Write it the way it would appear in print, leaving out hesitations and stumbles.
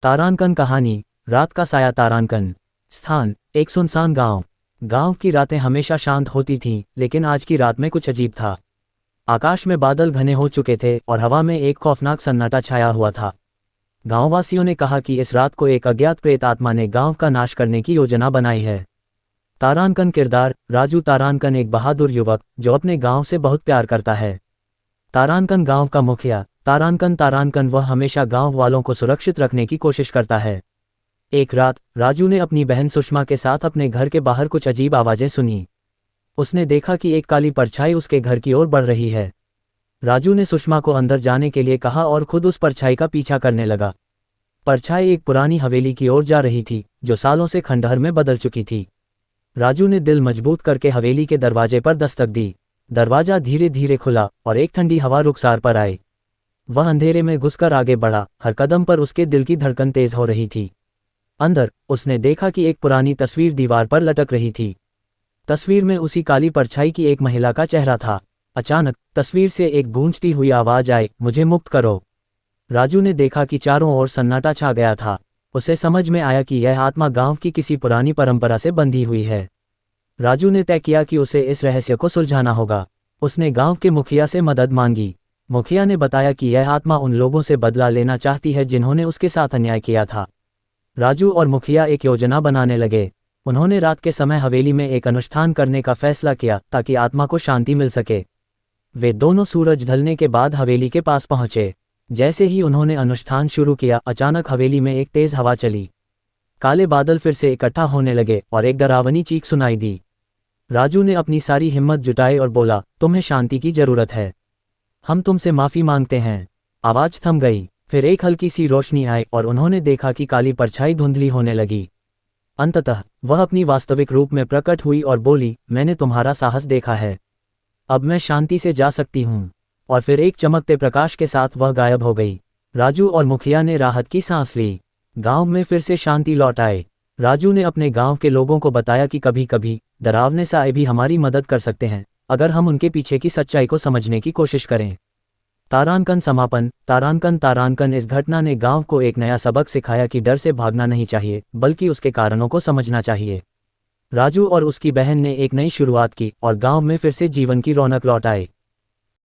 तारांकन कहानी। रात का साया तारांकन। स्थान एक सुनसान गांव। गांव की रातें हमेशा शांत होती थीं, लेकिन आज की रात में कुछ अजीब था। आकाश में बादल घने हो चुके थे और हवा में एक खौफनाक सन्नाटा छाया हुआ था। गांववासियों ने कहा कि इस रात को एक अज्ञात प्रेत आत्मा ने गांव का नाश करने की योजना बनाई है। तारांकन किरदार राजू तारांकन एक बहादुर युवक जो अपने गांव से बहुत प्यार करता है। तारांकन गांव का मुखिया तारांकन वह हमेशा गांव वालों को सुरक्षित रखने की कोशिश करता है। एक रात राजू ने अपनी बहन सुषमा के साथ अपने घर के बाहर कुछ अजीब आवाजें सुनी। उसने देखा कि एक काली परछाई उसके घर की ओर बढ़ रही है। राजू ने सुषमा को अंदर जाने के लिए कहा और खुद उस परछाई का पीछा करने लगा। परछाई एक पुरानी हवेली की ओर जा रही थी, जो सालों से खंडहर में बदल चुकी थी। राजू ने दिल मजबूत करके हवेली के दरवाजे पर दस्तक दी। दरवाजा धीरे धीरे खुला और एक ठंडी हवा रुखसार पर आई। वह अंधेरे में घुसकर आगे बढ़ा, हर कदम पर उसके दिल की धड़कन तेज हो रही थी। अंदर उसने देखा कि एक पुरानी तस्वीर दीवार पर लटक रही थी। तस्वीर में उसी काली परछाई की एक महिला का चेहरा था। अचानक तस्वीर से एक गूंजती हुई आवाज आई, मुझे मुक्त करो। राजू ने देखा कि चारों ओर सन्नाटा छा गया था। उसे समझ में आया कि यह आत्मा गांव की किसी पुरानी परंपरा से बंधी हुई है। राजू ने तय किया कि उसे इस रहस्य को सुलझाना होगा। उसने गांव के मुखिया से मदद मांगी। मुखिया ने बताया कि यह आत्मा उन लोगों से बदला लेना चाहती है जिन्होंने उसके साथ अन्याय किया था। राजू और मुखिया एक योजना बनाने लगे। उन्होंने रात के समय हवेली में एक अनुष्ठान करने का फैसला किया ताकि आत्मा को शांति मिल सके। वे दोनों सूरज ढलने के बाद हवेली के पास पहुंचे। जैसे ही उन्होंने अनुष्ठान शुरू किया, अचानक हवेली में एक तेज हवा चली। काले बादल फिर से इकट्ठा होने लगे और एक डरावनी चीख सुनाई दी। राजू ने अपनी सारी हिम्मत जुटाई और बोला, तुम्हें शांति की जरूरत है, हम तुमसे माफी मांगते हैं। आवाज थम गई। फिर एक हल्की सी रोशनी आई और उन्होंने देखा कि काली परछाई धुंधली होने लगी। अंततः वह अपनी वास्तविक रूप में प्रकट हुई और बोली, मैंने तुम्हारा साहस देखा है, अब मैं शांति से जा सकती हूँ। और फिर एक चमकते प्रकाश के साथ वह गायब हो गई। राजू और मुखिया ने राहत की सांस ली। गांव में फिर से शांति लौट आई। राजू ने अपने गांव के लोगों को बताया कि कभी कभी डरावने साए भी हमारी मदद कर सकते हैं, अगर हम उनके पीछे की सच्चाई को समझने की कोशिश करें। तारांकन समापन। तारांकन इस घटना ने गांव को एक नया सबक सिखाया कि डर से भागना नहीं चाहिए, बल्कि उसके कारणों को समझना चाहिए। राजू और उसकी बहन ने एक नई शुरुआत की और गांव में फिर से जीवन की रौनक लौट आई।